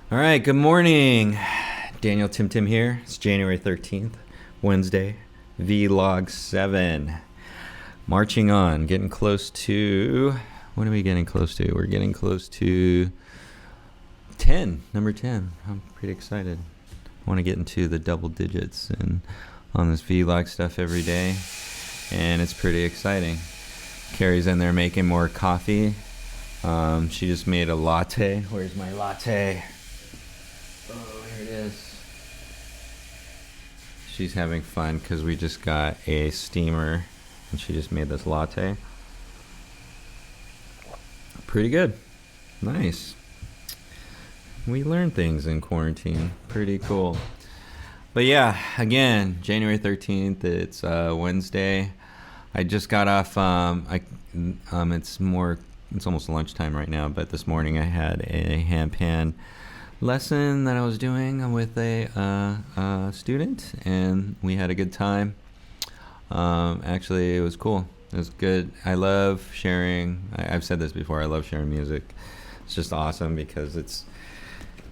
All right, good morning. Daniel Tim Tim here. It's January 13th, Wednesday, Vlog 7. Marching on, getting close to, what are we getting close to? We're getting close to 10, number 10. I'm pretty excited. I want to get into the double digits and on this vlog stuff every day, and it's pretty exciting. Carrie's in there making more coffee. She just made a latte. Where's my latte? Oh, here it is. She's having fun because we just got a steamer and she just made this latte. Pretty good. Nice. We learn things in quarantine. Pretty cool. But yeah, again, January 13th, it's Wednesday. I just got off, it's almost lunchtime right now, but this morning I had a handpan lesson that I was doing with a student, and we had a good time. Actually, it was cool. It was good. I love sharing. I've said this before. I love sharing music. It's just awesome because it's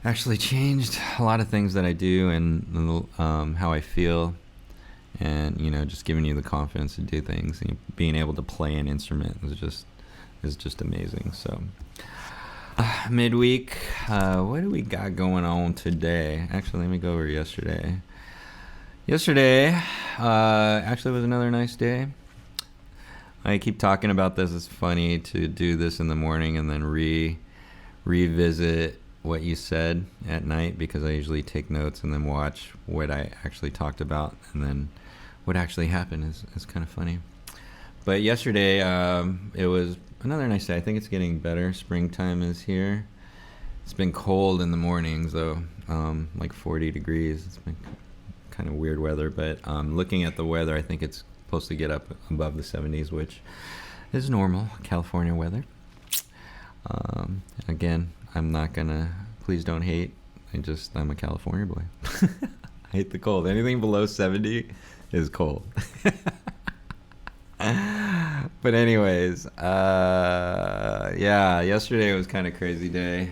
actually changed a lot of things that I do and how I feel, and just giving you the confidence to do things. And being able to play an instrument is just amazing. So. Midweek, what do we got going on today? Actually, let me go over yesterday. Yesterday, actually was another nice day. I keep talking about this. It's funny to do this in the morning and then revisit what you said at night, because I usually take notes and then watch what I actually talked about and then what actually happened is kind of funny. But yesterday, it was another nice day. I think it's getting better. Springtime is here. It's been cold in the mornings, though, like 40 degrees. It's been kind of weird weather, but looking at the weather, I think it's supposed to get up above the 70s, which is normal California weather. Again, I'm not gonna, please don't hate. I'm a California boy. I hate the cold. Anything below 70 is cold. But anyways, yeah, yesterday was kind of crazy day.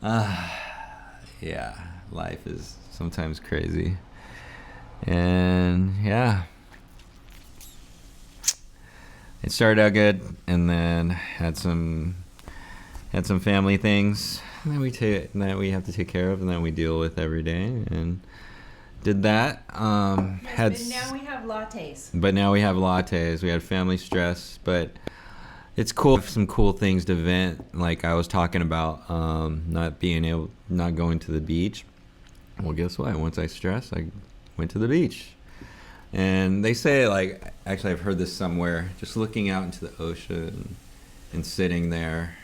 Yeah, life is sometimes crazy. And yeah, it started out good, and then had some family things that we have to take care of, and that we deal with every day, and did that. But now we have lattes. But now we have lattes. We had family stress, but it's cool. Some cool things to vent. Like I was talking about, not going to the beach. Well, guess what? Once I stressed, I went to the beach. And they say, like, actually I've heard this somewhere, just looking out into the ocean and sitting there,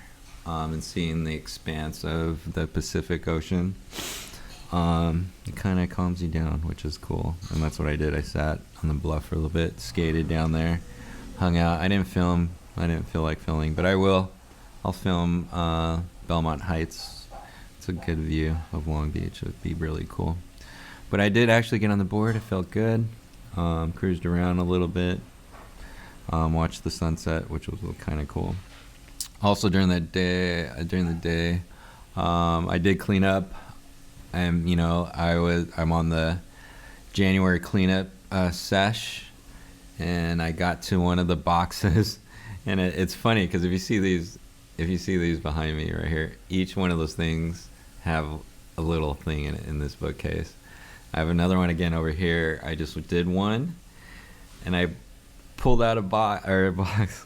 and seeing the expanse of the Pacific Ocean. It kind of calms you down, which is cool. And that's what I did. I sat on the bluff for a little bit, skated down there, hung out. I didn't film. I didn't feel like filming, but I will. I'll film Belmont Heights. It's a good view of Long Beach. It would be really cool. But I did actually get on the board. It felt good. Cruised around a little bit. Watched the sunset, which was kind of cool. Also during the day, I did clean up. I'm on the January cleanup sesh, and I got to one of the boxes, and it's funny because if you see these behind me right here, each one of those things have a little thing in it in this bookcase. I have another one again over here. I just did one, and I pulled out a box.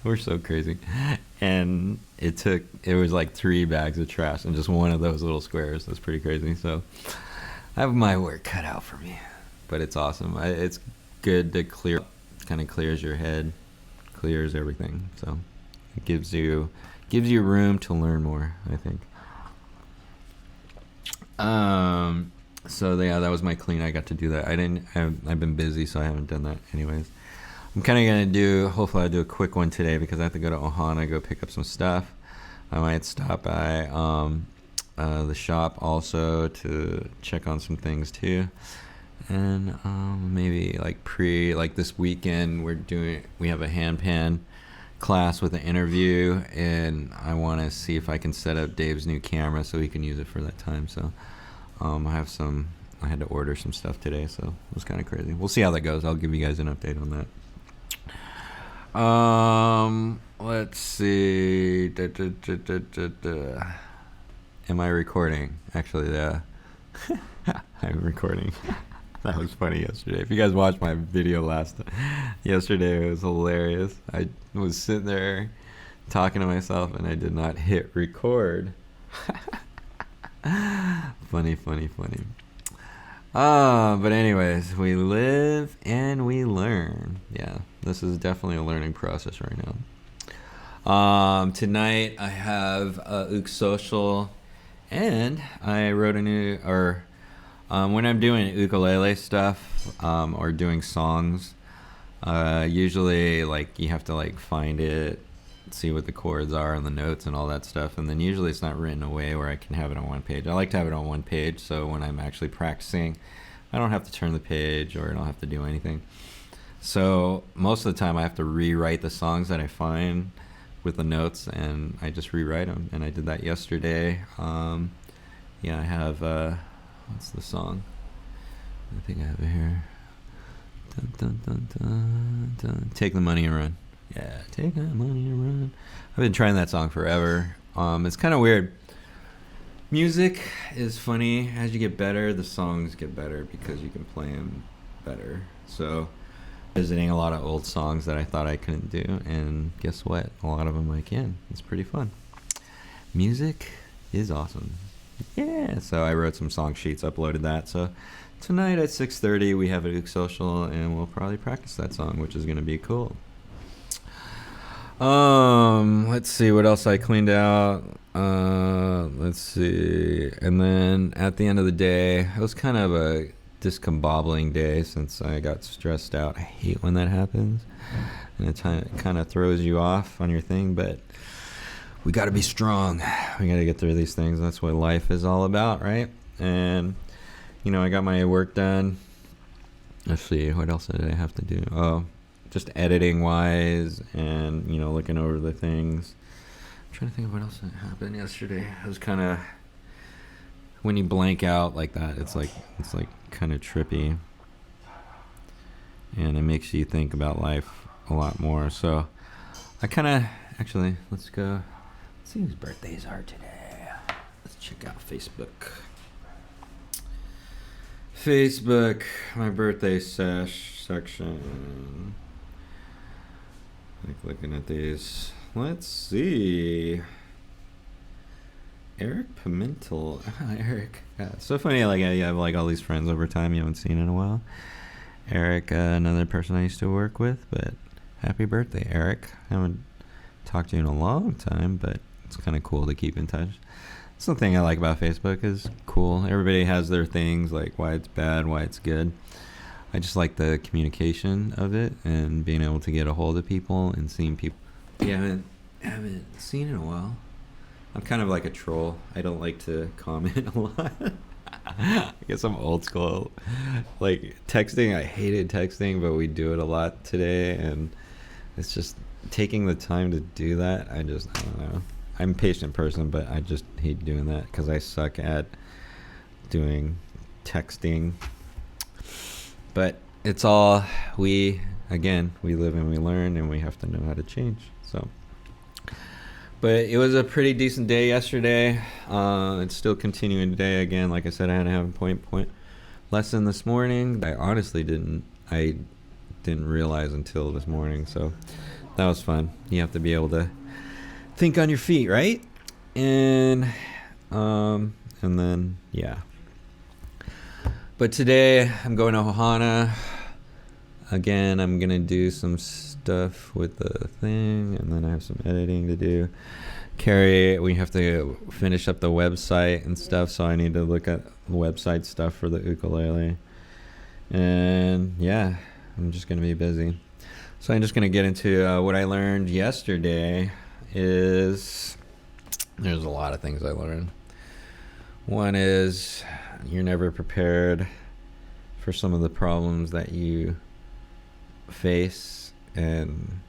We're so crazy, and it was like 3 bags of trash and just one of those little squares. That's pretty crazy. So I have my work cut out for me, but it's awesome. It's good to clear. Kind of clears your head, clears everything. So it gives you room to learn more, I think. So yeah, that was my clean. I got to do that. I've been busy, so I haven't done that anyways. I'm kind of going to hopefully I'll do a quick one today because I have to go to Ohana, go pick up some stuff. I might stop by the shop also to check on some things too. And maybe like this weekend we have a handpan class with an interview, and I want to see if I can set up Dave's new camera so he can use it for that time. So I had to order some stuff today, so it was kind of crazy. We'll see how that goes. I'll give you guys an update on that. Let's see. Am I recording? Actually, yeah. I'm recording. That was funny yesterday. If you guys watched my video yesterday, it was hilarious. I was sitting there talking to myself, and I did not hit record. Funny. But anyways, we live and we learn. Yeah, this is definitely a learning process right now. Tonight I have Ook Social, and I wrote when I'm doing ukulele stuff, or doing songs, usually like you have to like find it, see what the chords are and the notes and all that stuff, and then usually it's not written away where I can have it on one page. I like to have it on one page, so when I'm actually practicing, I don't have to turn the page or I don't have to do anything. So most of the time I have to rewrite the songs that I find with the notes, and I just rewrite them, and I did that yesterday. I have what's the song? I think I have it here. Dun, dun, dun, dun, dun. Take the Money and Run. Yeah, take that money and run. I've been trying that song forever. It's kind of weird. Music is funny. As you get better, the songs get better because you can play them better. So, visiting a lot of old songs that I thought I couldn't do, and guess what? A lot of them I can. It's pretty fun. Music is awesome. Yeah, so I wrote some song sheets, uploaded that. So tonight at 6:30 we have a Ook Social, and we'll probably practice that song, which is going to be cool. Let's see what else I cleaned out. Let's see. And then at the end of the day, it was kind of a discombobulating day since I got stressed out. I hate when that happens, and it kind of throws you off on your thing, but we got to be strong. We got to get through these things. That's what life is all about, right? And, I got my work done. Let's see, what else did I have to do? Oh, just editing wise, and looking over the things. I'm trying to think of what else happened yesterday. It was kind of, when you blank out like that, it's like kind of trippy, and it makes you think about life a lot more. So I kind of, actually, let's go. Let's see whose birthdays are today. Let's check out Facebook. My birthday section. Like looking at these. Let's see. Eric Pimentel. Eric. Yeah, it's so funny. Like you have like all these friends over time you haven't seen in a while. Eric, another person I used to work with. But happy birthday, Eric. I haven't talked to you in a long time, but it's kind of cool to keep in touch. That's the thing I like about Facebook. Is cool. Everybody has their things, like why it's bad, why it's good. I just like the communication of it and being able to get a hold of people and seeing people you haven't seen in a while. I'm kind of like a troll. I don't like to comment a lot. I guess I'm old school. Like texting, I hated texting, but we do it a lot today, and it's just taking the time to do that. I don't know. I'm a patient person, but I just hate doing that because I suck at doing texting. But it's all, we live and we learn, and we have to know how to change. So, but it was a pretty decent day yesterday. It's still continuing today. Again, like I said, I had to have a point lesson this morning. I honestly didn't realize until this morning. So that was fun. You have to be able to think on your feet, right? And then, yeah. But today I'm going to Ohana. Again, I'm going to do some stuff with the thing, and then I have some editing to do. Carrie, we have to finish up the website and stuff, so I need to look at the website stuff for the ukulele. And yeah, I'm just going to be busy. So I'm just going to get into what I learned yesterday. There's a lot of things I learned. One is you're never prepared for some of the problems that you face, and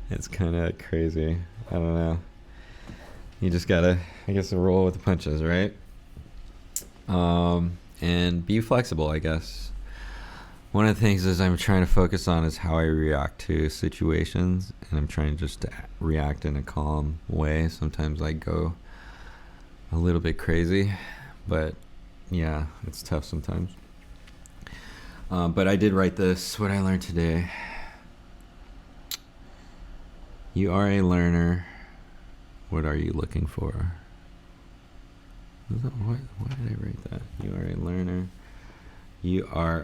It's kind of crazy. I don't know. You just gotta, I guess, roll with the punches, right? And be flexible, I guess. One of the things is I'm trying to focus on is how I react to situations, and I'm trying just to react in a calm way. Sometimes I go a little bit crazy, but yeah, it's tough sometimes. But I did write this, what I learned today. You are a learner. What are you looking for? Why did I write that? You are a learner. You are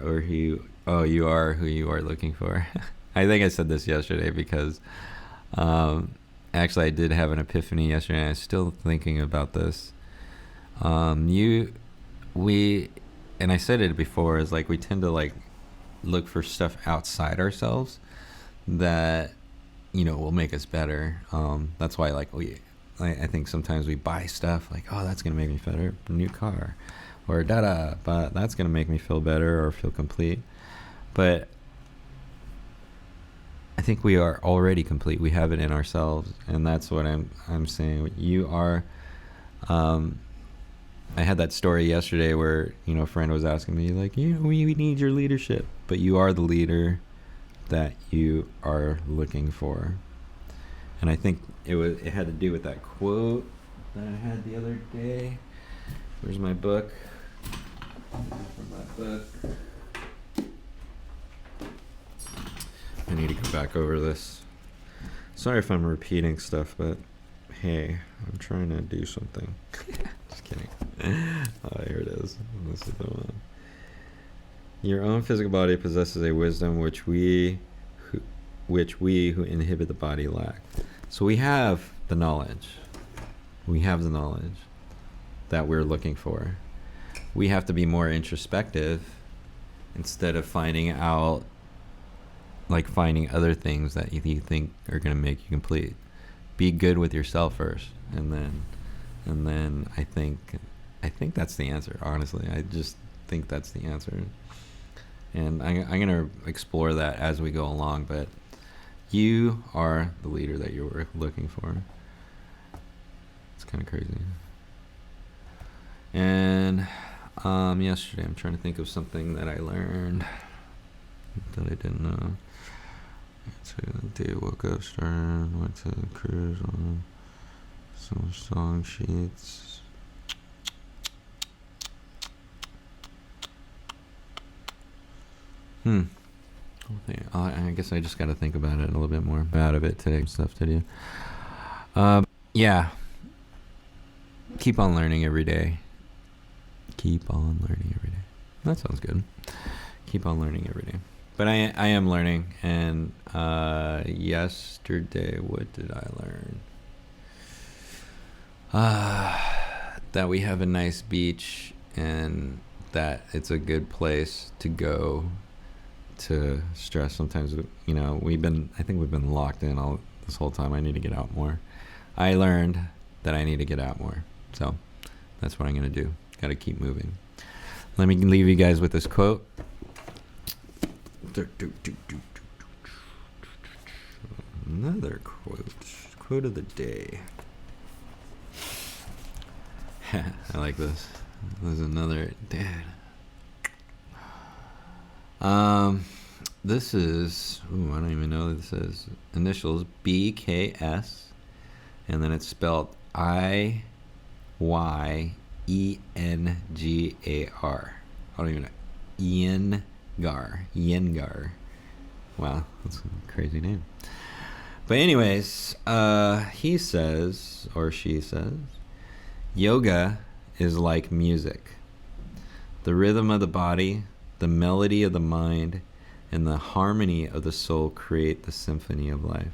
you are who you are looking for. I think I said this yesterday because actually I did have an epiphany yesterday, and I was still thinking about this. And I said it before, is like we tend to like look for stuff outside ourselves that will make us better. That's why I think sometimes we buy stuff like, oh, that's gonna make me better, a new car, or but that's gonna make me feel better or feel complete. But I think we are already complete. We have it in ourselves, and that's what I'm saying. You are. I had that story yesterday where a friend was asking me like, we need your leadership, but you are the leader that you are looking for. And I think it had to do with that quote that I had the other day. Where's my book? I need to go back over this. Sorry if I'm repeating stuff, but hey, I'm trying to do something. Just kidding. Oh, here it is. This is the one. Your own physical body possesses a wisdom which we who inhibit the body lack. So we have the knowledge. We have the knowledge that we're looking for. We have to be more introspective instead of finding other things that you think are going to make you complete. Be good with yourself first, and then I think that's the answer. Honestly, I just think that's the answer, and I'm going to explore that as we go along. But you are the leader that you were looking for. It's kind of crazy. And yesterday, I'm trying to think of something that I learned that I didn't know. So the day I woke up, started, went to the cruise on some song sheets. I guess I just got to think about it a little bit more. Out of it today, stuff to do. Yeah. Keep on learning every day. Keep on learning every day. That sounds good. Keep on learning every day. But I am learning, and yesterday, what did I learn? That we have a nice beach, and that it's a good place to go to stress. Sometimes, I think we've been locked in all this whole time. I need to get out more. I learned that I need to get out more. So that's what I'm going to do. Got to keep moving. Let me leave you guys with this quote. Another quote of the day. I like this. There's another. This is. I don't even know what this is. Initials BKS, and then it's spelled IYENGAR. I don't even know. Yengar. Wow, that's a crazy name. But anyways, he says, or she says, yoga is like music. The rhythm of the body, the melody of the mind, and the harmony of the soul create the symphony of life.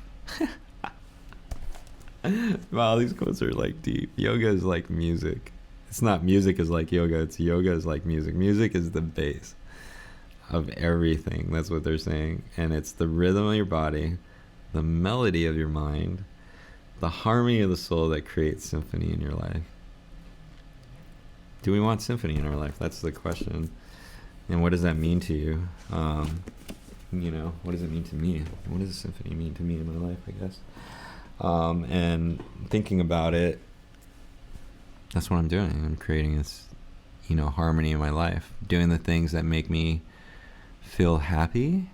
Wow, these quotes are like deep. Yoga is like music. It's not music is like yoga, it's yoga is like music. Music is the base of everything. That's what they're saying. And it's the rhythm of your body, the melody of your mind, the harmony of the soul that creates symphony in your life. Do we want symphony in our life? That's the question. And what does that mean to you? what does it mean to me? What does a symphony mean to me in my life, I guess? And thinking about it, that's what I'm doing. I'm creating this, harmony in my life, doing the things that make me feel happy.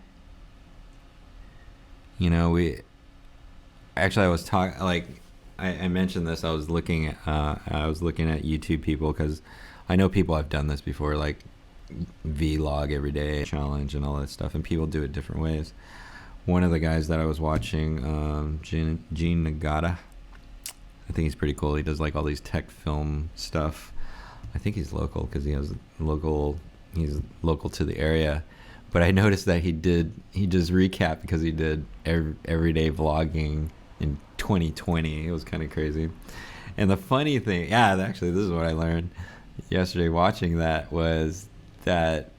I was talking, like, I mentioned this. I was looking at YouTube people, because I know people have done this before, like vlog every day challenge and all that stuff, and people do it different ways. One of the guys that I was watching, Gene Nagata, I think he's pretty cool. He does like all these tech film stuff. I think he's local because he's local to the area. But I noticed that he just recapped, because he did everyday vlogging in 2020. It was kind of crazy. And the funny thing, actually, this is what I learned yesterday watching that, was that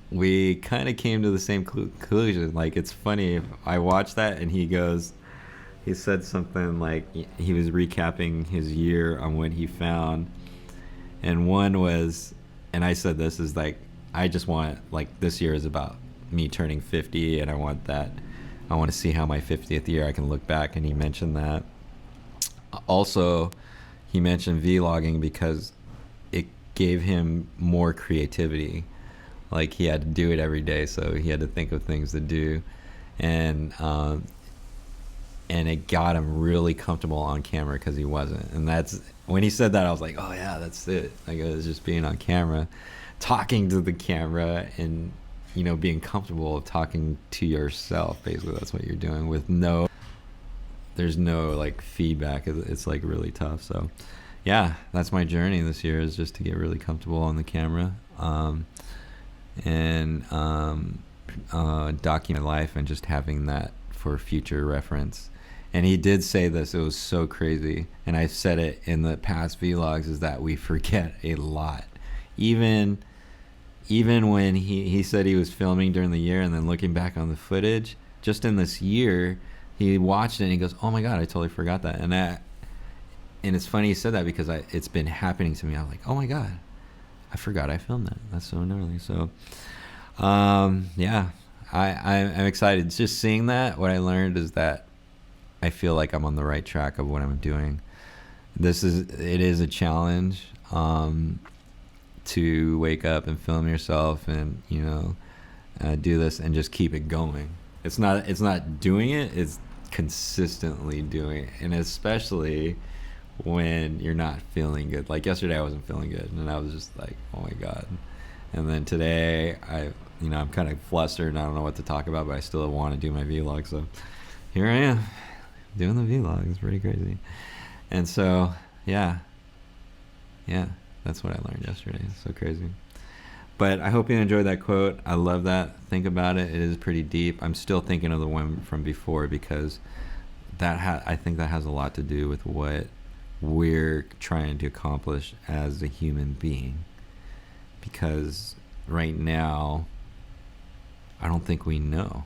we kind of came to the same conclusion. Like, it's funny, I watched that, and he said something like he was recapping his year on what he found. And one was, and I said this is like, I just want, like, this year is about me turning 50, and I want to see how my 50th year I can look back. And he mentioned that. Also, he mentioned vlogging because it gave him more creativity. Like, he had to do it every day, so he had to think of things to do. And it got him really comfortable on camera, because he wasn't. And that's when he said that, I was like, oh yeah, that's it. Like, it was just being on camera, talking to the camera, and being comfortable talking to yourself. Basically, that's what you're doing, with there's no like feedback. It's like really tough. So yeah, that's my journey this year, is just to get really comfortable on the camera, and document my life, and just having that for future reference. And he did say this, it was so crazy, and I've said it in the past vlogs, is that we forget a lot. Even when he said he was filming during the year, and then looking back on the footage, just in this year, he watched it and he goes, oh my God, I totally forgot that. And it's funny he said that, because it's been happening to me. I was like, oh my God, I forgot I filmed that. That's so gnarly. So, yeah, I'm excited. Just seeing that, what I learned is that I feel like I'm on the right track of what I'm doing. It is a challenge, to wake up and film yourself, and do this and just keep it going. It's not doing it, it's consistently doing it, and especially when you're not feeling good. Like yesterday, I wasn't feeling good, and I was just like, oh my God. And then today, I'm kind of flustered and I don't know what to talk about, but I still want to do my vlog. So here I am doing the vlog. It's pretty crazy. And so yeah, that's what I learned yesterday. It's so crazy. But I hope you enjoyed that quote. I love that. Think about it. It is pretty deep. I'm still thinking of the one from before, because I think that has a lot to do with what we're trying to accomplish as a human being. Because right now, I don't think we know.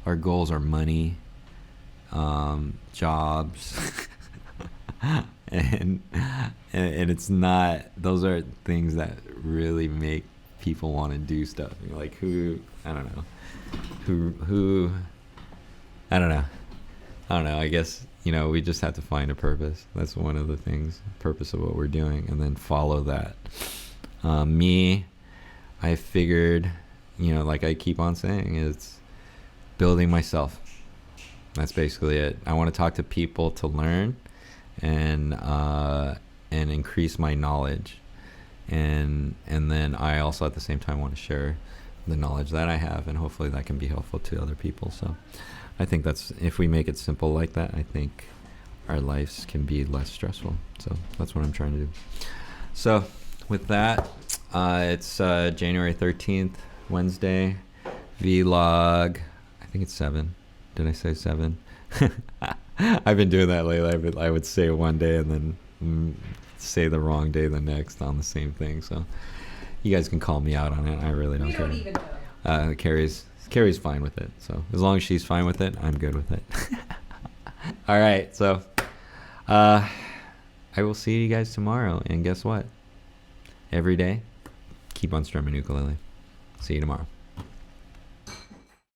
Our goals are money, jobs, and it's not. Those are things that really make people want to do stuff. Like who? I don't know. Who? I don't know. I guess we just have to find a purpose. That's one of the things. Purpose of what we're doing, and then follow that. I figured, like I keep on saying, it's building myself. That's basically it. I want to talk to people to learn and increase my knowledge, and then I also at the same time want to share the knowledge that I have, and hopefully that can be helpful to other people. So I think if we make it simple like that, I think our lives can be less stressful. So that's what I'm trying to do. So with that, it's January 13th, Wednesday, vlog. I think it's 7. Did I say 7? I've been doing that lately. I would say one day and then say the wrong day the next on the same thing. So you guys can call me out on it. I really don't care. We don't even know. Carrie's fine with it. So as long as she's fine with it, I'm good with it. All right. So I will see you guys tomorrow. And guess what? Every day, keep on strumming ukulele. See you tomorrow.